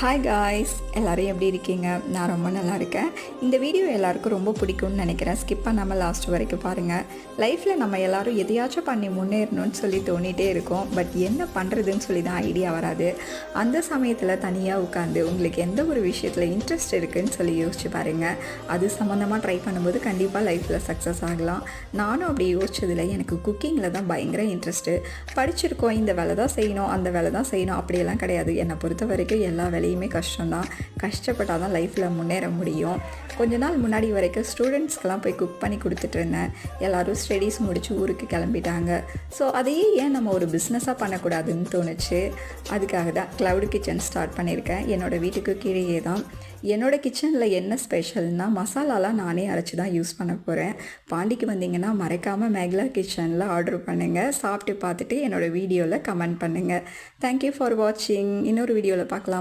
Hi guys, எல்லோரும் எப்படி இருக்கீங்க? நான் ரொம்ப நல்லா இருக்கேன். இந்த வீடியோ எல்லாருக்கும் ரொம்ப பிடிக்கும்னு நினைக்கிறேன். ஸ்கிப் பண்ணாமல் லாஸ்ட் வரைக்கும் பாருங்கள். லைஃப்பில் நம்ம எல்லோரும் எதையாச்சும் பண்ணி முன்னேறணும்னு சொல்லி தோணிகிட்டே இருக்கோம். பட் என்ன பண்ணுறதுன்னு சொல்லி தான் ஐடியா வராது. அந்த சமயத்தில் தனியாக உட்காந்து உங்களுக்கு எந்த ஒரு விஷயத்தில் இன்ட்ரெஸ்ட் இருக்குதுன்னு சொல்லி யோசிச்சு பாருங்கள். அது சம்மந்தமாக ட்ரை பண்ணும்போது கண்டிப்பாக லைஃப்பில் சக்ஸஸ் ஆகலாம். நானும் அப்படி யோசிச்சதில் எனக்கு குக்கிங்கில் தான் பயங்கர இன்ட்ரெஸ்ட்டு. படிச்சிருக்கோம், இந்த வேலை தான் செய்யணும், அந்த வேலை தான் செய்யணும் அப்படியெல்லாம் கிடையாது. என்னை பொறுத்த வரைக்கும் எல்லா வேலையுமே கஷ்டம்தான். கஷ்டப்பட்டால் தான் லைஃப்பில் முன்னேற முடியும். கொஞ்ச நாள் முன்னாடி வரைக்கும் ஸ்டூடெண்ட்ஸ்க்கெலாம் போய் குக் பண்ணி கொடுத்துட்ருந்தேன். எல்லோரும் ஸ்டடீஸ் முடித்து ஊருக்கு கிளம்பிட்டாங்க. ஸோ அதையே ஏன் நம்ம ஒரு பிஸ்னஸாக பண்ணக்கூடாதுன்னு தோணுச்சு. அதுக்காக தான் க்ளவுட் கிச்சன் ஸ்டார்ட் பண்ணியிருக்கேன். என்னோடய வீட்டுக்கு கீழே தான். என்னோடய கிச்சனில் என்ன ஸ்பெஷல்னால் மசாலாலாம் நானே அரைச்சி தான் யூஸ் பண்ண போகிறேன். பாண்டிக்கு வந்தீங்கன்னா மறக்காமல் மேக்லா கிச்சனில் ஆர்டர் பண்ணுங்கள். சாப்பிட்டு பார்த்துட்டு என்னோடய வீடியோவில் கமெண்ட் பண்ணுங்கள். தேங்க்யூ ஃபார் வாட்சிங். இன்னொரு வீடியோவில் பார்க்கலாம்.